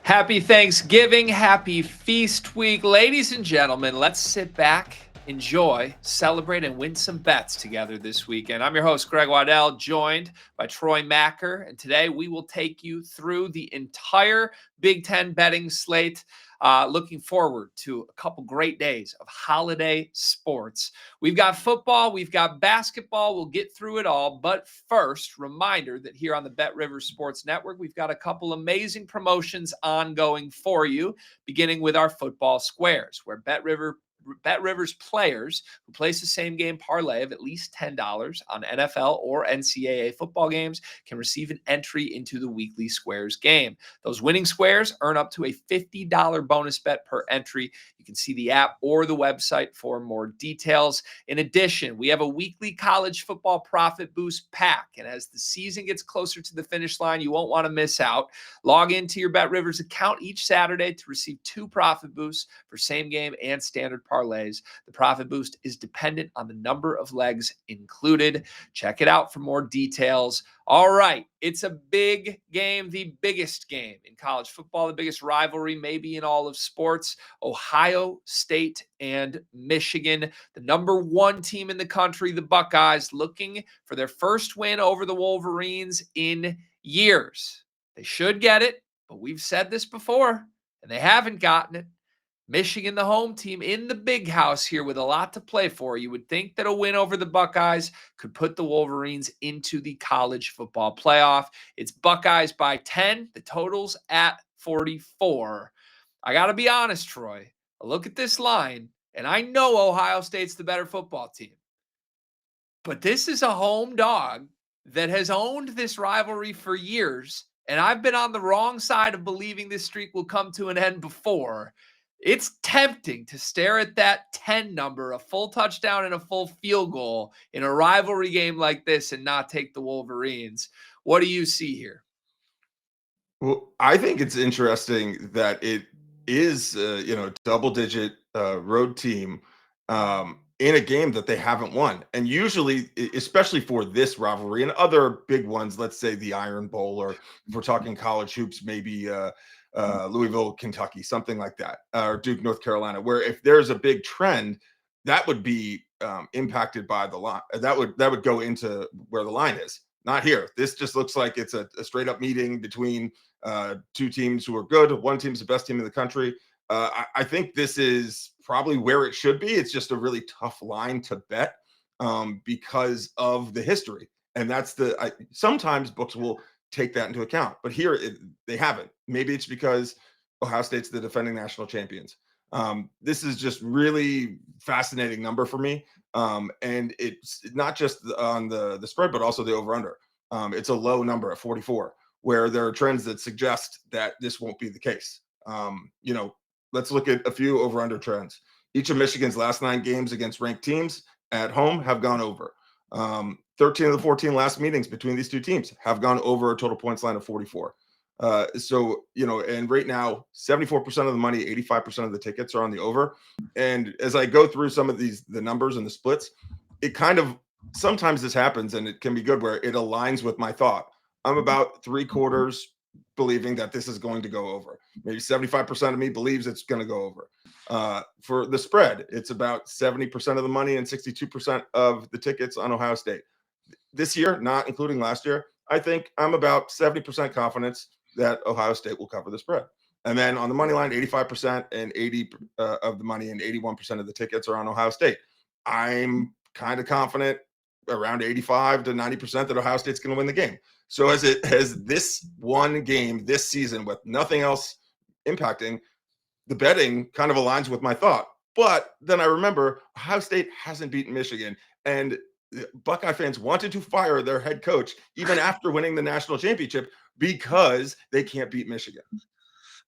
Happy Thanksgiving, happy feast week. Ladies and gentlemen, let's sit back, enjoy, celebrate, and win some bets together this weekend. I'm your host, Greg Waddell, joined by Troy Macker, and today we will take you through the entire Big Ten betting slate. Looking forward to a couple great days of holiday sports. We've got football, we've got basketball. We'll get through it all. But first, reminder that here on the Bet Rivers Sports Network, we've got a couple amazing promotions ongoing for you, beginning with our football squares, where Bet Rivers players who place a same game parlay of at least $10 on NFL or NCAA football games can receive an entry into the weekly squares game. Those winning squares earn up to a $50 bonus bet per entry. You can see the app or the website for more details. In addition, we have a weekly college football profit boost pack. And as the season gets closer to the finish line, you won't want to miss out. Log into your Bet Rivers account each Saturday to receive 2 profit boosts for same game and standard parlays. The profit boost is dependent on the number of legs included. Check it out for more details. All right, it's a big game, the biggest game in college football, the biggest rivalry maybe in all of sports. Ohio State and Michigan, the number 1 team in the country, the Buckeyes, looking for their first win over the Wolverines in years. They should get it, but we've said this before, and they haven't gotten it. Michigan, the home team in the big house here with a lot to play for. You would think that a win over the Buckeyes could put the Wolverines into the college football playoff. It's Buckeyes by 10. The total's at 44. I got to be honest, Troy. I look at this line, and I know Ohio State's the better football team. But this is a home dog that has owned this rivalry for years, and I've been on the wrong side of believing this streak will come to an end before. It's tempting to stare at that 10 number, a full touchdown and a full field goal in a rivalry game like this and not take the Wolverines. What do you see here? Well, I think it's interesting that it is, double-digit road team in a game that they haven't won. And usually, especially for this rivalry and other big ones, let's say the Iron Bowl, or if we're talking college hoops, maybe Louisville, Kentucky, something like that, or Duke, North Carolina, where if there's a big trend, that would be impacted by the line. That would go into where the line is. Not here. This just looks like it's a straight up meeting between 2 teams who are good. One team's the best team in the country. I think this is probably where it should be. It's just a really tough line to bet because of the history. And that's sometimes books will take that into account, but here they haven't. Maybe it's because Ohio State's the defending national champions. This is just really fascinating number for me. And it's not just on the spread, but also the over under. It's a low number at 44, where there are trends that suggest that this won't be the case. Let's look at a few over under trends. Each of Michigan's last 9 games against ranked teams at home have gone over. 13 of the 14 last meetings between these 2 teams have gone over a total points line of 44. And right now, 74% of the money, 85% of the tickets are on the over. And as I go through some of the numbers and the splits, it kind of, sometimes this happens and it can be good where it aligns with my thought. I'm about 3/4 believing that this is going to go over. Maybe 75% of me believes it's going to go over. For the spread, it's about 70% of the money and 62% of the tickets on Ohio State. This year, not including last year, I think I'm about 70% confidence that Ohio State will cover the spread. And then on the money line, 85% and 80 of the money and 81% of the tickets are on Ohio State. I'm kind of confident around 85 to 90% that Ohio State's going to win the game. So as this one game this season with nothing else impacting, the betting kind of aligns with my thought. But then I remember Ohio State hasn't beaten Michigan, and Buckeye fans wanted to fire their head coach even after winning the national championship because they can't beat Michigan.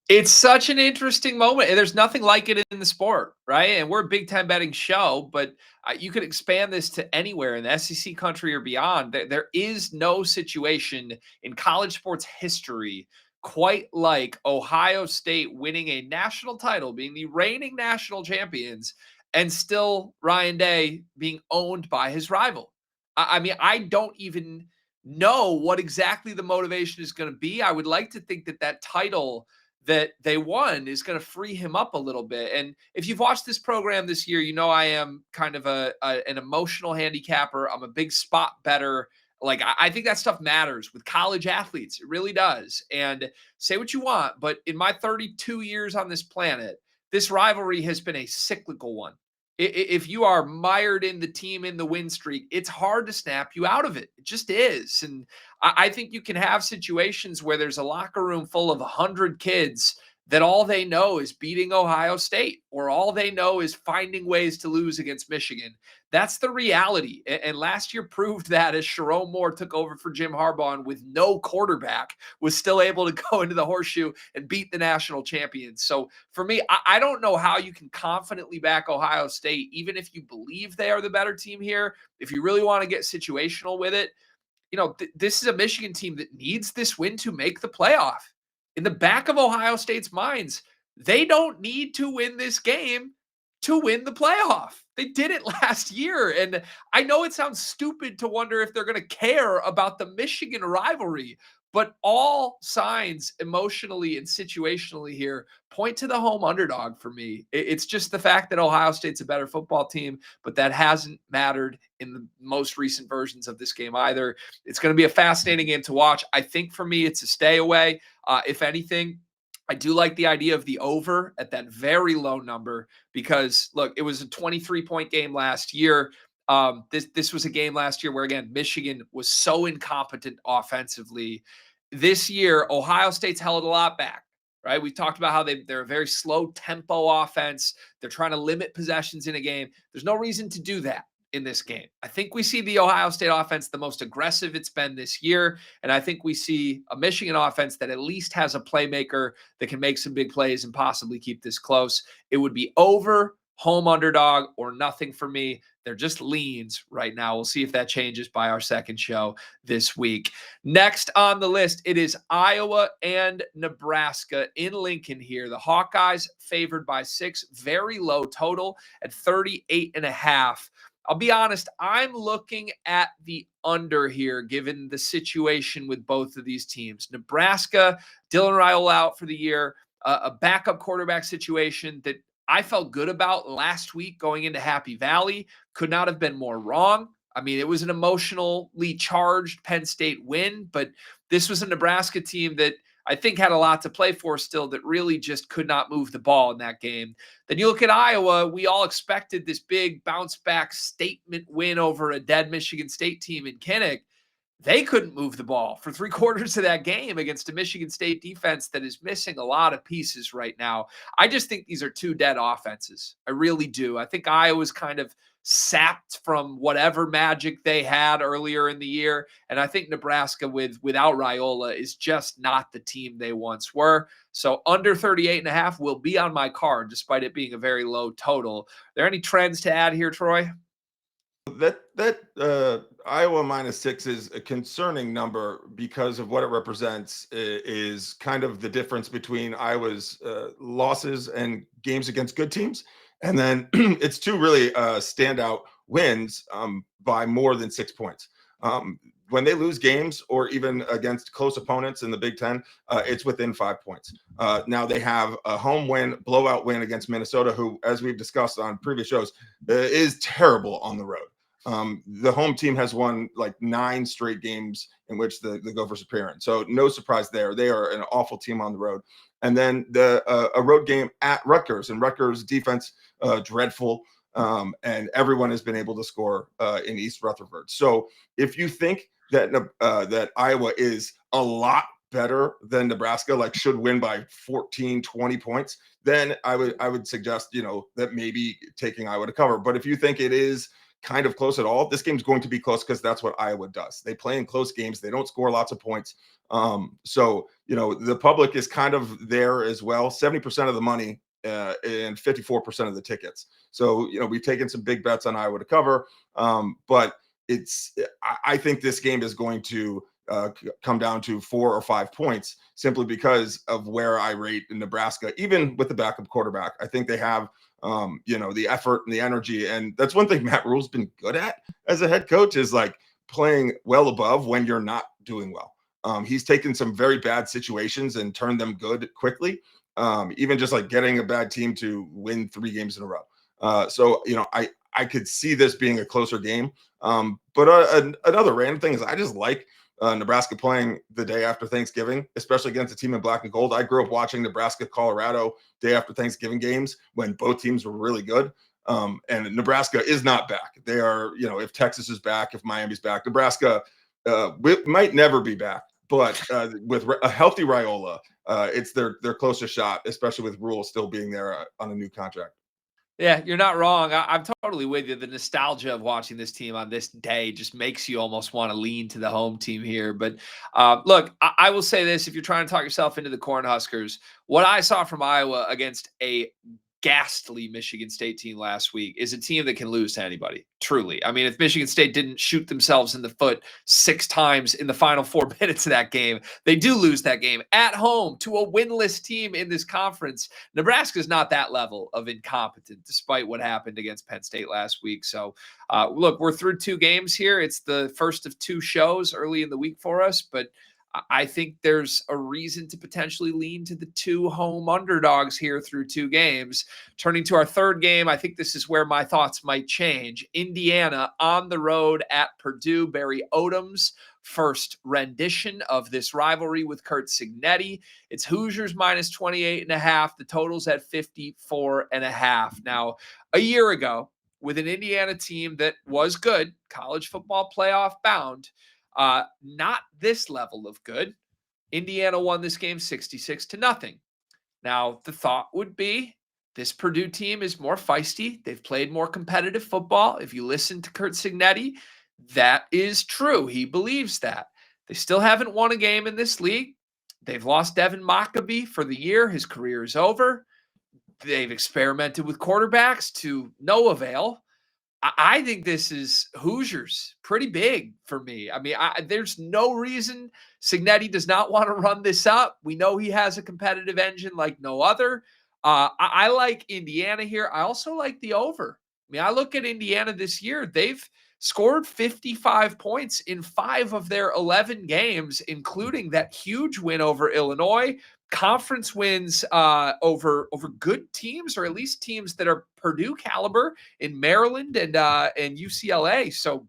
It's such an interesting moment. And there's nothing like it in the sport, right? And we're a Big Ten betting show, but you could expand this to anywhere in the SEC country or beyond. There is no situation in college sports history quite like Ohio State winning a national title, being the reigning national champions, and still Ryan Day being owned by his rival. I mean, I don't even know what exactly the motivation is going to be. I would like to think that title that they won is going to free him up a little bit. And if you've watched this program this year, you know I am kind of an emotional handicapper. I'm a big spot better. Like I think that stuff matters with college athletes. It really does. And say what you want, but in my 32 years on this planet, this rivalry has been a cyclical one. If you are mired in the team in the win streak, it's hard to snap you out of it. It just is. And I think you can have situations where there's a locker room full of 100 kids that all they know is beating Ohio State, or all they know is finding ways to lose against Michigan. That's the reality. And last year proved that as Sharon Moore took over for Jim Harbaugh and with no quarterback was still able to go into the horseshoe and beat the national champions. So for me, I don't know how you can confidently back Ohio State, even if you believe they are the better team here. If you really want to get situational with it, this is a Michigan team that needs this win to make the playoff. In the back of Ohio State's minds, they don't need to win this game to win the playoff. They did it last year. And I know it sounds stupid to wonder if they're going to care about the Michigan rivalry, but all signs emotionally and situationally here point to the home underdog for me. It's just the fact that Ohio State's a better football team, but that hasn't mattered in the most recent versions of this game either. It's going to be a fascinating game to watch. I think for me, it's a stay away. If anything, I do like the idea of the over at that very low number because, look, it was a 23-point game last year. This was a game last year where, again, Michigan was so incompetent offensively. This year, Ohio State's held a lot back, right? We talked about how they're a very slow tempo offense. They're trying to limit possessions in a game. There's no reason to do that in this game. I think we see the Ohio State offense the most aggressive it's been this year. And I think we see a Michigan offense that at least has a playmaker that can make some big plays and possibly keep this close. It would be over, home underdog, or nothing for me. They're just leans right now. We'll see if that changes by our second show this week. Next on the list, it is Iowa and Nebraska in Lincoln here. The Hawkeyes favored by 6, very low total at 38.5. I'll be honest, I'm looking at the under here, given the situation with both of these teams. Nebraska, Dylan Raiola out for the year, a backup quarterback situation that I felt good about last week going into Happy Valley. Could not have been more wrong. I mean, it was an emotionally charged Penn State win, but this was a Nebraska team that I think had a lot to play for still that really just could not move the ball in that game. Then you look at Iowa, we all expected this big bounce back statement win over a dead Michigan State team in Kinnick. They couldn't move the ball for 3/4 of that game against a Michigan State defense that is missing a lot of pieces right now. I just think these are two dead offenses. I really do. I think Iowa's kind of sapped from whatever magic they had earlier in the year. And I think Nebraska without Raiola is just not the team they once were. So under 38.5 will be on my card, despite it being a very low total. Are there any trends to add here, Troy? That Iowa -6 is a concerning number because of what it represents is kind of the difference between Iowa's losses and games against good teams. And then it's two really standout wins by more than 6 points. When they lose games or even against close opponents in the Big Ten, it's within 5 points. Now they have a home win, blowout win against Minnesota, who, as we've discussed on previous shows, is terrible on the road. The home team has won like 9 straight games in which the Gophers appear in. So no surprise there. They are an awful team on the road. And then a road game at Rutgers, and Rutgers defense dreadful. And everyone has been able to score in East Rutherford. So if you think that Iowa is a lot better than Nebraska, like should win by 14, 20 points, then I would suggest, that maybe taking Iowa to cover. But if you think it is kind of close at all, this game's going to be close because that's what Iowa does. They play in close games. They don't score lots of points. So the public is kind of there as well. 70% of the money and 54% of the tickets. So, we've taken some big bets on Iowa to cover. But I think this game is going to come down to 4 or 5 points simply because of where I rate in Nebraska, even with the backup quarterback. I think they have the effort and the energy. And that's one thing Matt Rule's been good at as a head coach is like playing well above when you're not doing well. He's taken some very bad situations and turned them good quickly. even just like getting a bad team to win 3 games in a row. So, I could see this being a closer game. But another random thing is I just like Nebraska playing the day after Thanksgiving, especially against a team in black and gold. I grew up watching Nebraska, Colorado day after Thanksgiving games when both teams were really good. And Nebraska is not back. They are, if Texas is back, if Miami's back, Nebraska might never be back. But with a healthy Raiola, it's their closest shot, especially with Rule still being there on a new contract. Yeah, you're not wrong. I'm totally with you. The nostalgia of watching this team on this day just makes you almost want to lean to the home team here. But look, I will say this: if you're trying to talk yourself into the Cornhuskers, what I saw from Iowa against a ghastly Michigan State team last week is a team that can lose to anybody. Truly. I mean, if Michigan State didn't shoot themselves in the foot 6 times in the final 4 minutes of that game, they do lose that game at home to a winless team in this conference. Nebraska's not that level of incompetent, despite what happened against Penn State last week. So, look, we're through 2 games here. It's the first of 2 shows early in the week for us, but I think there's a reason to potentially lean to the 2 home underdogs here through 2 games. Turning to our 3rd game, I think this is where my thoughts might change. Indiana on the road at Purdue. Barry Odom's first rendition of this rivalry with Curt Cignetti. It's Hoosiers minus 28.5. The total's at 54.5. Now, a year ago, with an Indiana team that was good, college football playoff bound, not this level of good. Indiana won this game 66-0. Now, the thought would be this Purdue team is more feisty. They've played more competitive football. If you listen to Curt Cignetti, that is true. He believes that. They still haven't won a game in this league. They've lost Devin Mockabee for the year. His career is over. They've experimented with quarterbacks to no avail. I think this is Hoosiers pretty big for me. I mean, there's no reason Cignetti does not want to run this up. We know he has a competitive engine like no other. I like Indiana here. I also like the over. I mean, I look at Indiana this year. They've scored 55 points in 5 of their 11 games, including that huge win over Illinois. Conference wins over good teams, or at least teams that are Purdue caliber in Maryland and UCLA. So,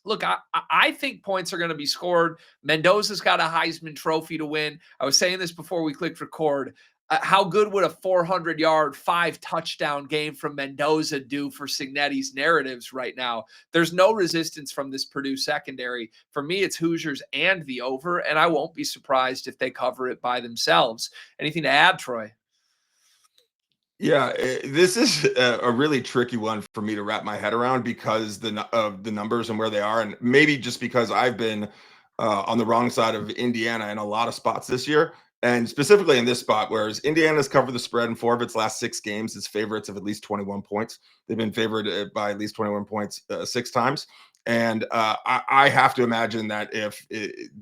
look, I think points are going to be scored. Mendoza's got a Heisman Trophy to win. I was saying this before we clicked record. How good would a 400-yard, 5-touchdown game from Mendoza do for Cignetti's narratives right now? There's no resistance from this Purdue secondary. For me, it's Hoosiers and the over, and I won't be surprised if they cover it by themselves. Anything to add, Troy? Yeah, this is a really tricky one for me to wrap my head around because of the numbers and where they are, and maybe just because I've been on the wrong side of Indiana in a lot of spots this year, and specifically in this spot, whereas Indiana's covered the spread in 4 of its last 6 games as favorites of at least 21 points. They've been favored by at least 21 points 6 times. And I have to imagine that if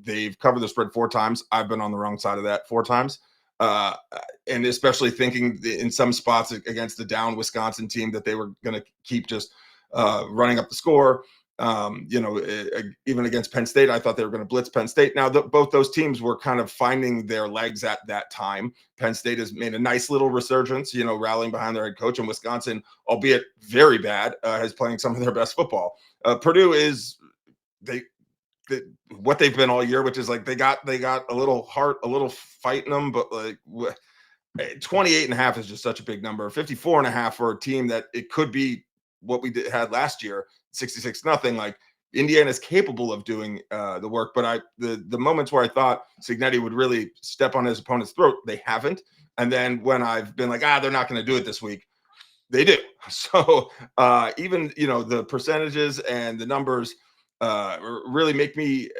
they've covered the spread 4 times, I've been on the wrong side of that 4 times. Uh, and especially thinking in some spots against the down Wisconsin team that they were going to keep just running up the score. Even against Penn State, I thought they were going to blitz Penn State. Now, both those teams were kind of finding their legs at that time. Penn State has made a nice little resurgence, rallying behind their head coach, and Wisconsin, albeit very bad, is playing some of their best football. Purdue is what they've been all year, which is like they got a little heart, a little fight in them, but like 28.5 is just such a big number. 54.5 for a team that it could be what we had last year, 66-0. Like Indiana's capable of doing the work, but the moments where I thought Cignetti would really step on his opponent's throat, they haven't. And then when I've been like, they're not going to do it this week, they do. So even the percentages and the numbers really make me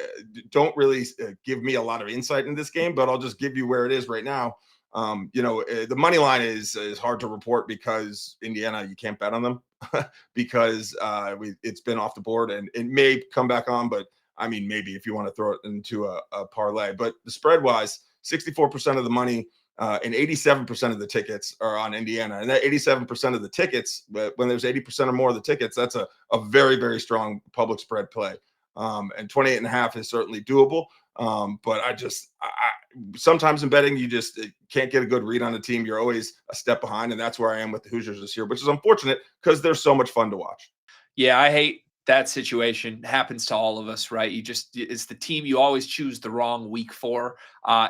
don't really give me a lot of insight in this game, but I'll just give you where it is right now. The money line is hard to report because Indiana, you can't bet on them because it's been off the board and it may come back on, but I mean, maybe if you want to throw it into a parlay. But the spread wise, 64% of the money and 87% of the tickets are on Indiana. And that 87% of the tickets, when there's 80% or more of the tickets, that's a very, very strong public spread play. And 28.5 is certainly doable. But sometimes in betting, you just can't get a good read on a team. You're always a step behind, and that's where I am with the Hoosiers this year, which is unfortunate because they're so much fun to watch. Yeah, I hate that situation. Happens to all of us, right? It's the team you always choose the wrong week for.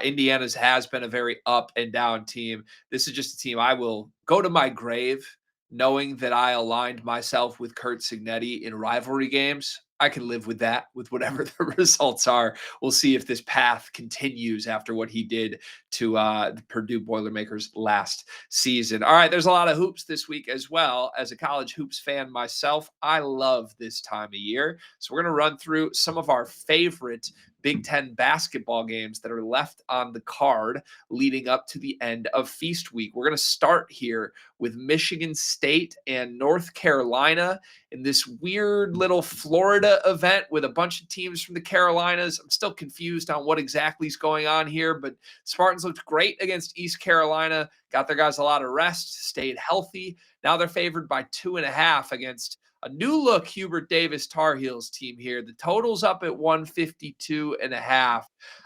Indiana's has been a very up and down team. This is just a team I will go to my grave knowing that I aligned myself with Kurt Signetti in rivalry games. I can live with that, with whatever the results are. We'll see if this path continues after what he did to the Purdue Boilermakers last season. All right, there's a lot of hoops this week as well. As a college hoops fan myself, I love this time of year. So we're going to run through some of our favorite Big Ten basketball games that are left on the card leading up to the end of Feast Week. We're going to start here with Michigan State and North Carolina in this weird little Florida event with a bunch of teams from the Carolinas. I'm still confused on what exactly is going on here, but Spartans looked great against East Carolina, got their guys a lot of rest, stayed healthy. Now they're favored by 2.5 against a new look Hubert Davis Tar Heels team here. The total's up at 152.5.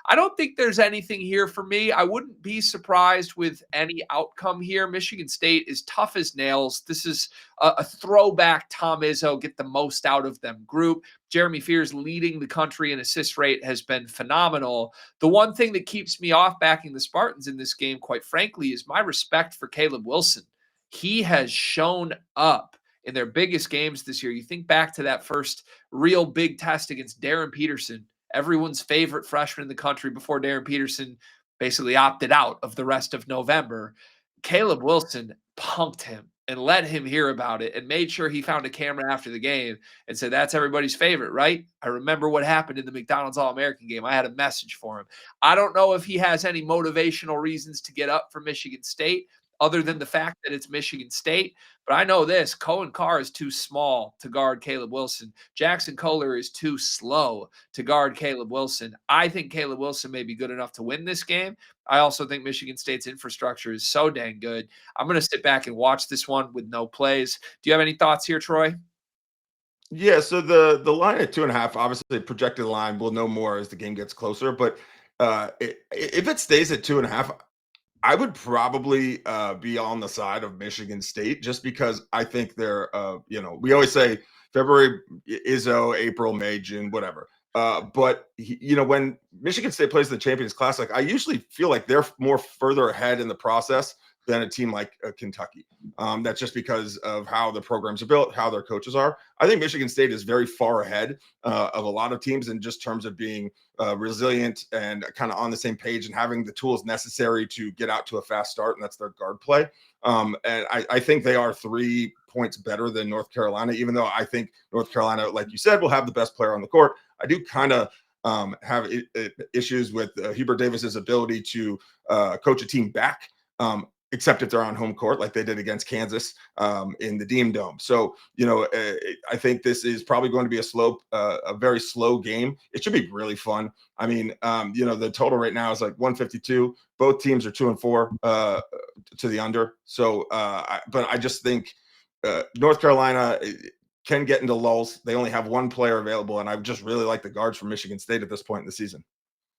I don't think there's anything here for me. I wouldn't be surprised with any outcome here. Michigan State is tough as nails. This is a throwback Tom Izzo, get the most out of them group. Jeremy Fears leading the country in assist rate has been phenomenal. The one thing that keeps me off backing the Spartans in this game, quite frankly, is my respect for Caleb Wilson. He has shown up in their biggest games this year. You think back to that first real big test against Darren Peterson, everyone's favorite freshman in the country before Darren Peterson basically opted out of the rest of November. Caleb Wilson punked him and let him hear about it and made sure he found a camera after the game and said, "That's everybody's favorite, right? I remember what happened in the McDonald's All-American game. I had a message for him." I don't know if he has any motivational reasons to get up for Michigan State other than the fact that it's Michigan State. But I know this, Cohen Carr is too small to guard Caleb Wilson. Jackson Kohler is too slow to guard Caleb Wilson. I think Caleb Wilson may be good enough to win this game. I also think Michigan State's infrastructure is so dang good. I'm going to sit back and watch this one with no plays. Do you have any thoughts here, Troy? Yeah, so the line at 2.5, obviously projected line. We'll know more as the game gets closer. But if it stays at 2.5, I would probably be on the side of Michigan State just because I think they're, we always say February, Izzo, April, May, June, whatever. When Michigan State plays the Champions Classic, I usually feel like they're more further ahead in the process than a team like Kentucky. That's just because of how the programs are built, how their coaches are. I think Michigan State is very far ahead of a lot of teams in just terms of being resilient and kind of on the same page and having the tools necessary to get out to a fast start, and that's their guard play. And I think they are 3 points better than North Carolina, even though I think North Carolina, like you said, will have the best player on the court. I do kind of have issues with Hubert Davis's ability to coach a team back. Except if they're on home court like they did against Kansas in the Dean Dome. So, I think this is probably going to be a very slow game. It should be really fun. I mean, the total right now is like 152. Both teams are 2-4 to the under. So, but I just think North Carolina can get into lulls. They only have one player available, and I just really like the guards from Michigan State at this point in the season.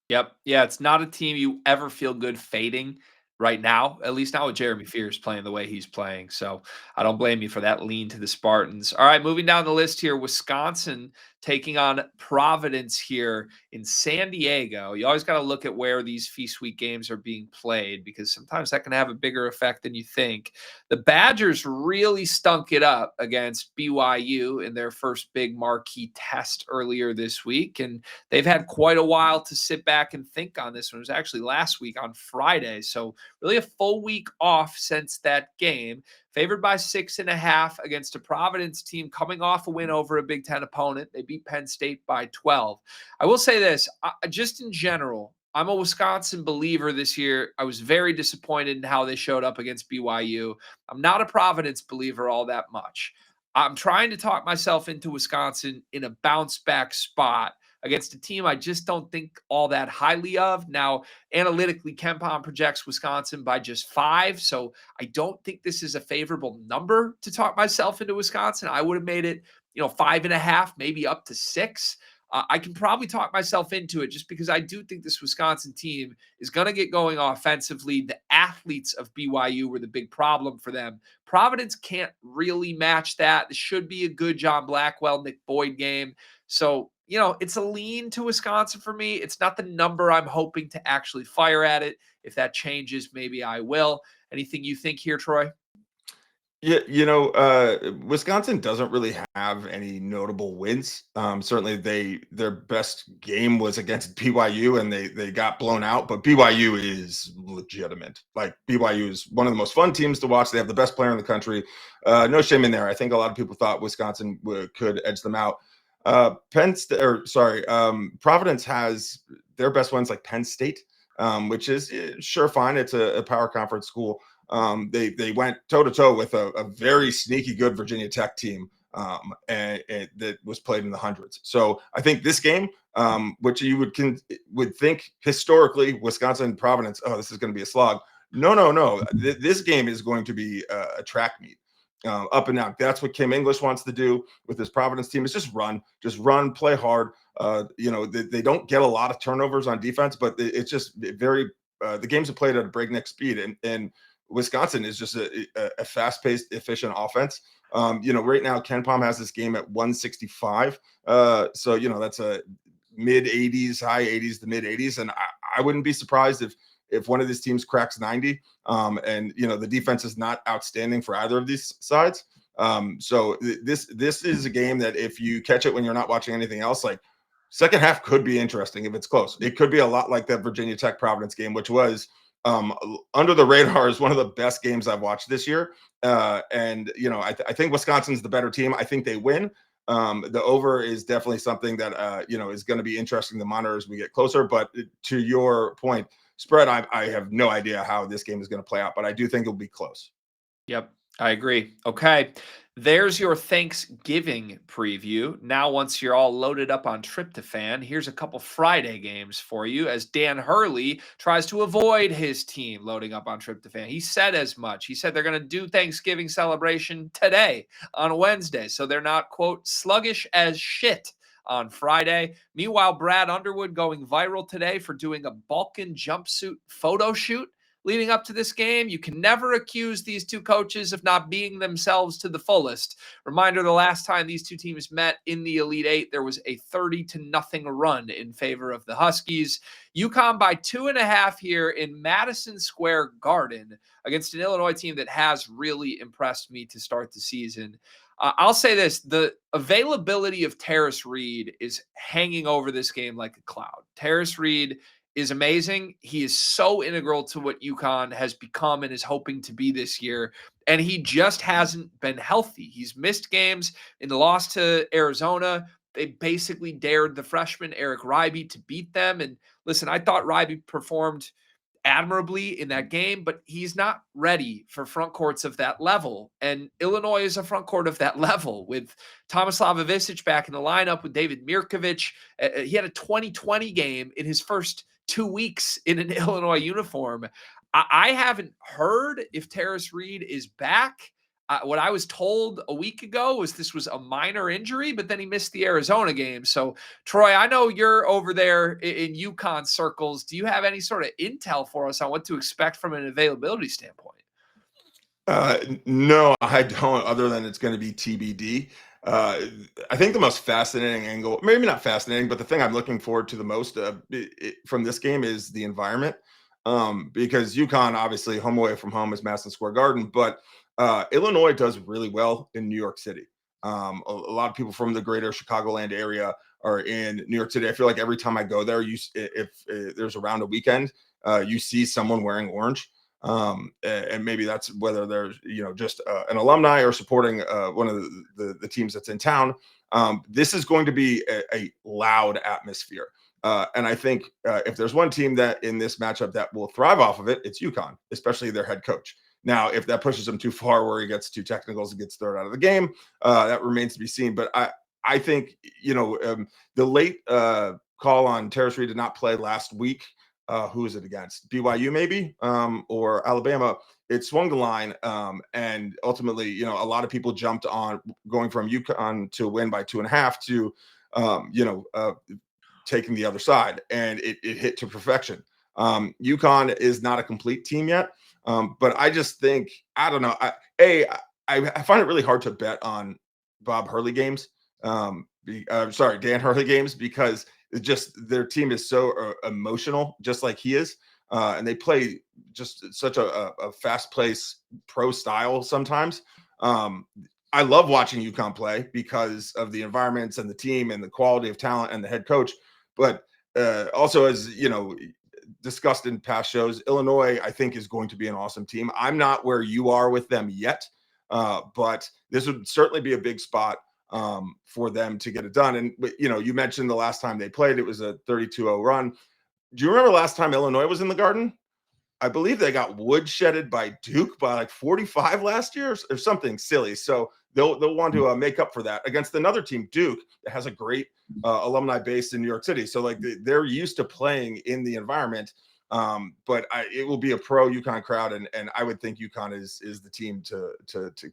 Yep. Yeah, it's not a team you ever feel good fading right now, at least not with Jeremy Fears playing the way he's playing. So I don't blame you for that lean to the Spartans. All right, moving down the list here, Wisconsin taking on Providence here in San Diego. You always got to look at where these Feast Week games are being played because sometimes that can have a bigger effect than you think. The Badgers really stunk it up against BYU in their first big marquee test earlier this week, and they've had quite a while to sit back and think on this one. It was actually last week on Friday, so really a full week off since that game. Favored by 6.5 against a Providence team coming off a win over a Big Ten opponent. They beat Penn State by 12. I will say this, just in general, I'm a Wisconsin believer this year. I was very disappointed in how they showed up against BYU. I'm not a Providence believer all that much. I'm trying to talk myself into Wisconsin in a bounce back spot against a team I just don't think all that highly of. Now, analytically, KenPom projects Wisconsin by just 5, so I don't think this is a favorable number to talk myself into Wisconsin. I would have made it, 5.5, maybe up to 6. I can probably talk myself into it just because I do think this Wisconsin team is going to get going offensively. The athletes of BYU were the big problem for them. Providence can't really match that. This should be a good John Blackwell, Nick Boyd game. So, it's a lean to Wisconsin for me. It's not the number I'm hoping to actually fire at it. If that changes, maybe I will. Anything you think here, Troy? Yeah, Wisconsin doesn't really have any notable wins. Certainly, their best game was against BYU, and they got blown out. But BYU is legitimate. Like BYU is one of the most fun teams to watch. They have the best player in the country. No shame in there. I think a lot of people thought Wisconsin could edge them out. Providence has their best ones like Penn State, which is sure fine. It's a power conference school. They went toe to toe with a very sneaky good Virginia Tech team, and that was played in the hundreds. So I think this game, which you would think historically, Wisconsin Providence, oh, this is going to be a slog. No. This game is going to be a track meet. Up and down. That's what Kim English wants to do with this Providence team is just run, play hard. They don't get a lot of turnovers on defense, but it's just very. The games are played at a breakneck speed, and Wisconsin is just a fast-paced, efficient offense. Right now, Ken Palm has this game at 165. So that's a mid 80s, high 80s, the mid 80s, and I wouldn't be surprised if one of these teams cracks 90. And the defense is not outstanding for either of these sides. So this is a game that if you catch it when you're not watching anything else, like second half could be interesting if it's close. It could be a lot like that Virginia Tech Providence game, which was under the radar is one of the best games I've watched this year. And I think Wisconsin's the better team. I think they win. The over is definitely something that is going to be interesting to monitor as we get closer. But to your point, spread, I have no idea how this game is going to play out, but I do think it'll be close. Yep, I agree. Okay, there's your Thanksgiving preview. Now, once you're all loaded up on tryptophan, here's a couple Friday games for you as Dan Hurley tries to avoid his team loading up on tryptophan. He said as much. He said they're going to do Thanksgiving celebration today on Wednesday, so they're not, quote, sluggish as shit on Friday. Meanwhile, Brad Underwood going viral today for doing a Balkan jumpsuit photo shoot leading up to this game. You can never accuse these two coaches of not being themselves to the fullest. Reminder, the last time these two teams met in the Elite Eight, there was a 30-0 run in favor of the Huskies. UConn by 2.5 here in Madison Square Garden against an Illinois team that has really impressed me to start the season. I'll say this, the availability of Terrace Reed is hanging over this game like a cloud. Terrace Reed is amazing. He is so integral to what UConn has become and is hoping to be this year. And he just hasn't been healthy. He's missed games. In the loss to Arizona, they basically dared the freshman Eric Ryby to beat them. And listen, I thought Ryby performed admirably in that game, but he's not ready for front courts of that level. And Illinois is a front court of that level with Tomislav Ivisic back in the lineup with David Mirkovic. He had a 2020 game in his first 2 weeks in an Illinois uniform. I haven't heard if Terrace Reed is back. What I was told a week ago was this was a minor injury, but then he missed the Arizona game. So, Troy, I know you're over there in UConn circles. Do you have any sort of intel for us on what to expect from an availability standpoint? No, I don't, other than it's going to be TBD. I think the most fascinating angle, maybe not fascinating, but the thing I'm looking forward to the most from this game is the environment. Because UConn, obviously, home away from home is Madison Square Garden, but Illinois does really well in New York City. A lot of people from the greater Chicagoland area are in New York City. I feel like every time I go there, if there's around a weekend, you see someone wearing orange. And maybe that's whether they're just an alumni or supporting one of the teams that's in town. This is going to be a loud atmosphere. And I think if there's one team that in this matchup that will thrive off of it, it's UConn, especially their head coach. Now, if that pushes him too far where he gets too technicals and gets thrown out of the game, that remains to be seen. But I think, the late call on Terrace Reed to not play last week, who is it against? BYU maybe, or Alabama. It swung the line, and ultimately, a lot of people jumped on going from UConn to win by 2.5 to taking the other side, and it hit to perfection. UConn is not a complete team yet, but I just think, I don't know. I find it really hard to bet on Bob Hurley games. Dan Hurley games, because it's just their team is so emotional, just like he is, and they play just such a fast-paced pro style sometimes. I love watching UConn play because of the environments and the team and the quality of talent and the head coach. But also, as you know, discussed in past shows, Illinois, I think, is going to be an awesome team. I'm not where you are with them yet, but this would certainly be a big spot for them to get it done. And, you mentioned the last time they played, it was a 32-0 run. Do you remember last time Illinois was in the Garden? I believe they got woodshedded by Duke by like 45 last year or something silly. So they'll want to make up for that against another team, Duke, that has a great alumni base in New York City. So like they're used to playing in the environment. But it will be a pro UConn crowd, and I would think UConn is the team to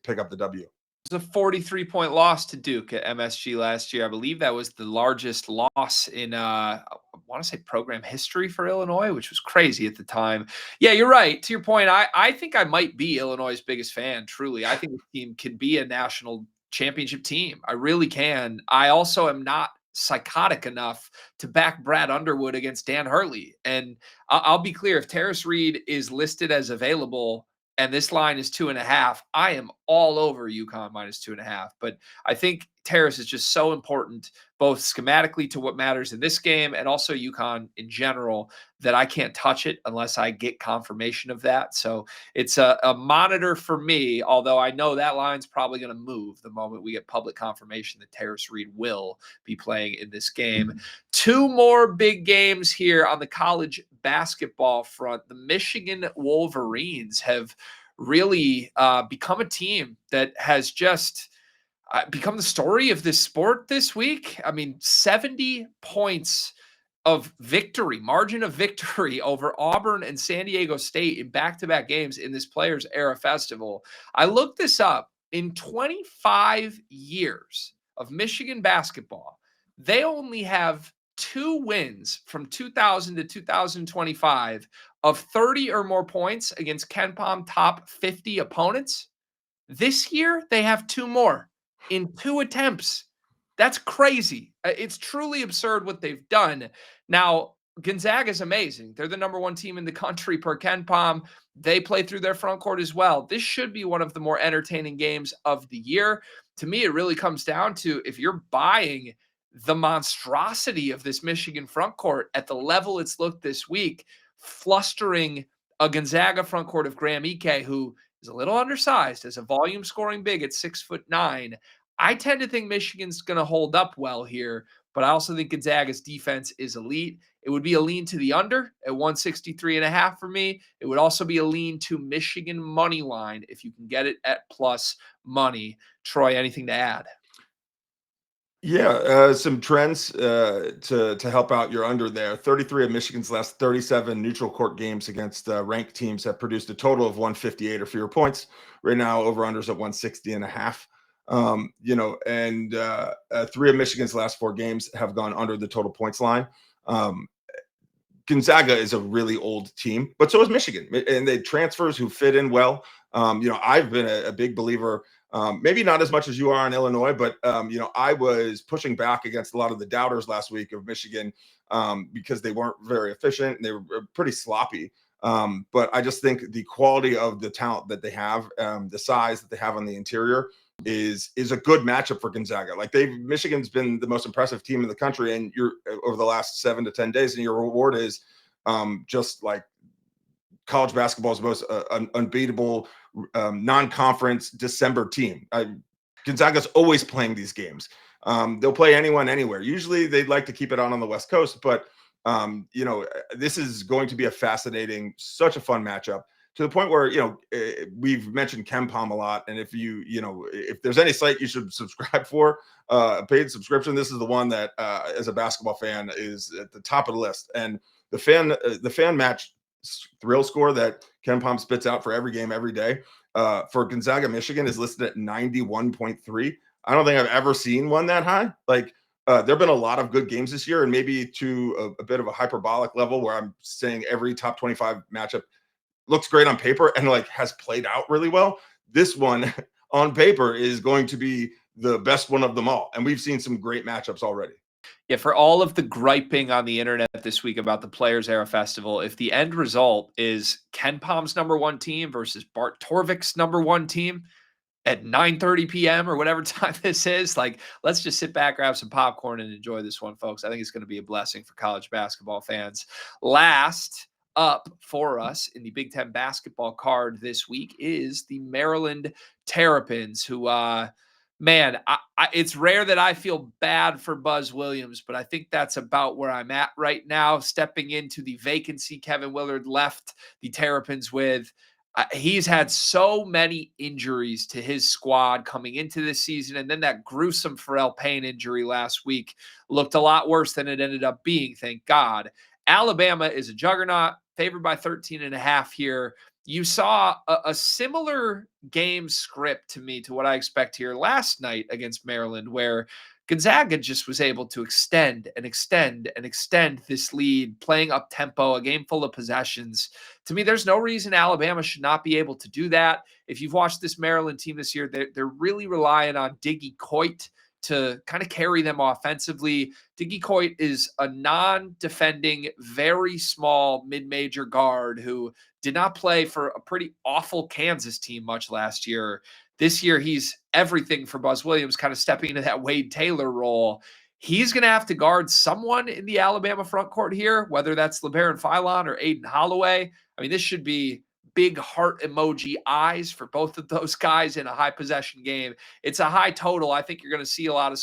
pick up the W. It was a 43-point loss to Duke at MSG last year. I believe that was the largest loss in I want to say program history for Illinois, which was crazy at the time. Yeah, you're right. To your point, I think I might be Illinois' biggest fan, truly. I think the team can be a national championship team. I really can. I also am not psychotic enough to back Brad Underwood against Dan Hurley. And I'll be clear, if Terrace Reed is listed as available and this line is 2.5, I am all over UConn minus 2.5. But I think Terrace is just so important, both schematically to what matters in this game and also UConn in general, that I can't touch it unless I get confirmation of that. So it's a monitor for me, although I know that line's probably going to move the moment we get public confirmation that Terrace Reed will be playing in this game. Two more big games here on the college basketball front. The Michigan Wolverines have really become a team that has just become the story of this sport this week. I mean, 70 points of victory, margin of victory over Auburn and San Diego State in back-to-back games in this Players Era Festival. I looked this up. In 25 years of Michigan basketball, they only have 2 wins from 2000 to 2025 of 30 or more points against KenPom top 50 opponents. This year, they have 2 more in 2 attempts. That's crazy. It's truly absurd what they've done. Now, Gonzaga is amazing. They're the number 1 team in the country per KenPom. They play through their front court as well. This should be one of the more entertaining games of the year. To me, it really comes down to if you're buying the monstrosity of this Michigan front court at the level it's looked this week, flustering a Gonzaga front court of Graham Ike, who is a little undersized as a volume scoring big at 6'9". I tend to think Michigan's going to hold up well here, but I also think Gonzaga's defense is elite. It would be a lean to the under at 163.5 for me. It would also be a lean to Michigan money line if you can get it at plus money. Troy, anything to add? Yeah, some trends to help out your under there. 33 of Michigan's last 37 neutral court games against ranked teams have produced a total of 158 or fewer points. Right now, over-unders at 160.5. And 3 of Michigan's last 4 games have gone under the total points line. Gonzaga is a really old team, but so is Michigan, and they transfers who fit in well. I've been a big believer. Maybe not as much as you are in Illinois, but I was pushing back against a lot of the doubters last week of Michigan because they weren't very efficient and they were pretty sloppy. But I just think the quality of the talent that they have, the size that they have on the interior, is a good matchup for Gonzaga. Like Michigan's been the most impressive team in the country, and you're over the last 7 to 10 days, and your reward is just like college basketball's most unbeatable non-conference December team. Gonzaga's always playing these games. They'll play anyone, anywhere. Usually they'd like to keep it on the West Coast, but this is going to be such a fun matchup, to the point where, we've mentioned KenPom a lot. And if if there's any site you should subscribe for, a paid subscription, this is the one that, as a basketball fan, is at the top of the list. And the fan match thrill score that KenPom spits out for every game, every day, for Gonzaga, Michigan, is listed at 91.3. I don't think I've ever seen one that high. Like, there have been a lot of good games this year, and maybe to a bit of a hyperbolic level where I'm saying every top 25 matchup looks great on paper and like has played out really well. This one on paper is going to be the best one of them all. And we've seen some great matchups already. Yeah, for all of the griping on the internet this week about the Players Era Festival, if the end result is Ken Palm's number one team versus Bart Torvik's number one team at 9:30 p.m. or whatever time this is, like, let's just sit back, grab some popcorn, and enjoy this one, folks. I think it's going to be a blessing for college basketball fans. Last up for us in the Big Ten basketball card this week is the Maryland Terrapins, who man, it's rare that I feel bad for Buzz Williams, but I think that's about where I'm at right now. Stepping into the vacancy Kevin Willard left the Terrapins with. He's had so many injuries to his squad coming into this season. And then that gruesome Pharrell Payne injury last week looked a lot worse than it ended up being, thank God. Alabama is a juggernaut, favored by 13.5 here. You saw a similar game script to me to what I expect here last night against Maryland, where Gonzaga just was able to extend and extend and extend this lead, playing up tempo, a game full of possessions. To me, there's no reason Alabama should not be able to do that. If you've watched this Maryland team this year, they're really relying on Diggy Coit to kind of carry them offensively. Diggy Coit is a non-defending, very small mid-major guard who did not play for a pretty awful Kansas team much last year. This year, he's everything for Buzz Williams, kind of stepping into that Wade Taylor role. He's going to have to guard someone in the Alabama front court here, whether that's LeBaron Philon or Aiden Holloway. I mean, this should be big heart emoji eyes for both of those guys in a high possession game. It's a high total. I think you're going to see a lot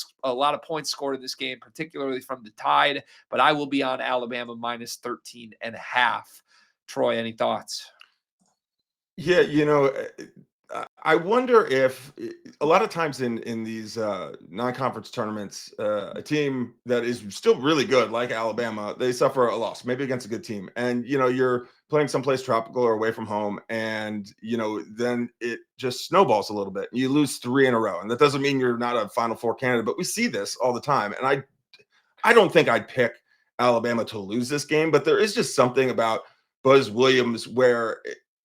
of points scored in this game, particularly from the Tide, but I will be on Alabama minus 13.5. Troy, any thoughts? Yeah, I wonder if a lot of times in these non-conference tournaments, a team that is still really good, like Alabama, they suffer a loss, maybe against a good team, and you're playing someplace tropical or away from home, and then it just snowballs a little bit. You lose 3 in a row, and that doesn't mean you're not a Final Four candidate, but we see this all the time, and I don't think I'd pick Alabama to lose this game, but there is just something about Buzz Williams where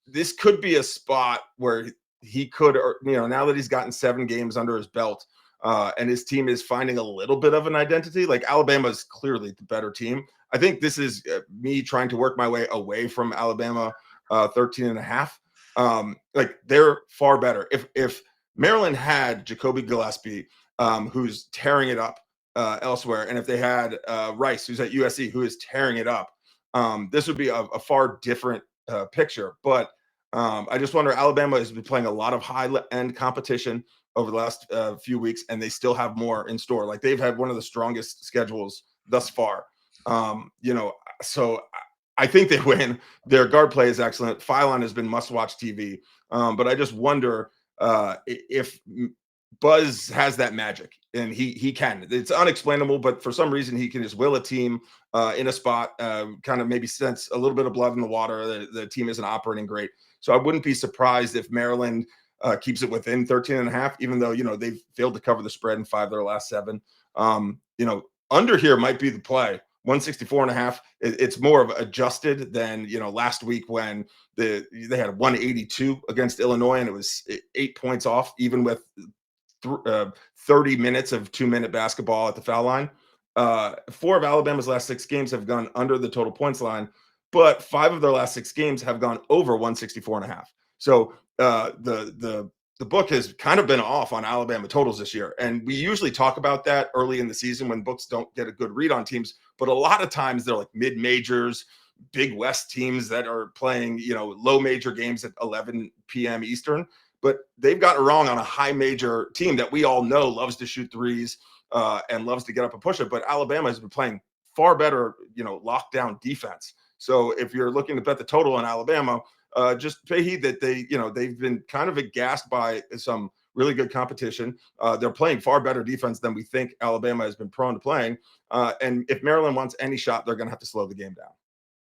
this could be a spot where he could, or now that he's gotten 7 games under his belt, and his team is finding a little bit of an identity. Like, Alabama is clearly the better team. I think this is me trying to work my way away from Alabama 13.5. Like, they're far better. If Maryland had Jacoby Gillespie, who's tearing it up elsewhere, and if they had Rice, who's at USC, who is tearing it up, this would be a far different picture. But I just wonder, Alabama has been playing a lot of high-end competition over the last few weeks, and they still have more in store. Like, they've had one of the strongest schedules thus far. So I think they win. Their guard play is excellent. Philon has been must-watch TV. But I just wonder if Buzz has that magic, and he can. It's unexplainable, but for some reason he can just will a team in a spot, kind of maybe sense a little bit of blood in the water. The team isn't operating great. So I wouldn't be surprised if Maryland keeps it within 13.5, even though, they've failed to cover the spread in 5 of their last 7. Under here might be the play. 164.5. It's more of adjusted than, last week when they had 182 against Illinois, and it was 8 points off, even with 30 minutes of 2-minute basketball at the foul line. 4 of Alabama's last 6 games have gone under the total points line, but 5 of their last 6 games have gone over 164.5. So the book has kind of been off on Alabama totals this year. And we usually talk about that early in the season when books don't get a good read on teams. But a lot of times they're like mid-majors, Big West teams that are playing, low major games at 11 p.m. Eastern. But they've gotten it wrong on a high major team that we all know loves to shoot threes and loves to get up and push it. But Alabama has been playing far better, lockdown defense. So if you're looking to bet the total on Alabama, just pay heed that they've been kind of aghast by some really good competition. They're playing far better defense than we think Alabama has been prone to playing. And if Maryland wants any shot, they're going to have to slow the game down.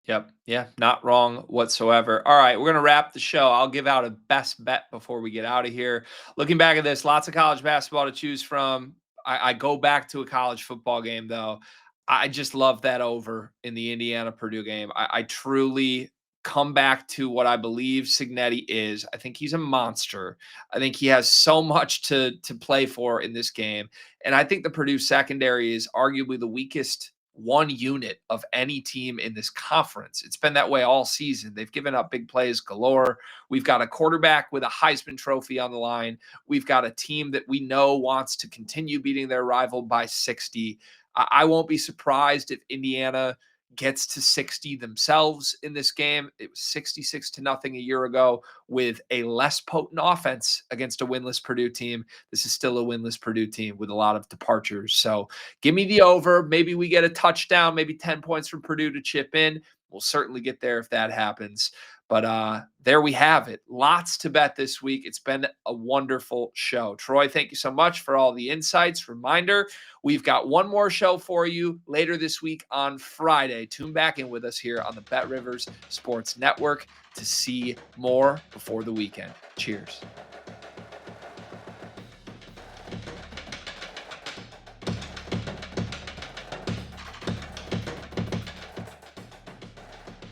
Yep. Yeah, not wrong whatsoever. All right, we're going to wrap the show. I'll give out a best bet before we get out of here. Looking back at this, lots of college basketball to choose from. I go back to a college football game, though. I just love that over in the Indiana-Purdue game. I truly come back to what I believe Cignetti is. I think he's a monster. I think he has so much to play for in this game. And I think the Purdue secondary is arguably the weakest one unit of any team in this conference. It's been that way all season. They've given up big plays galore. We've got a quarterback with a Heisman Trophy on the line. We've got a team that we know wants to continue beating their rival by 60. I won't be surprised if Indiana gets to 60 themselves in this game. It was 66-0 a year ago with a less potent offense against a winless Purdue team. This is still a winless Purdue team with a lot of departures. So give me the over. Maybe we get a touchdown, maybe 10 points from Purdue to chip in. We'll certainly get there if that happens. But there we have it. Lots to bet this week. It's been a wonderful show. Troy, thank you so much for all the insights. Reminder, we've got one more show for you later this week on Friday. Tune back in with us here on the Bet Rivers Sports Network to see more before the weekend. Cheers.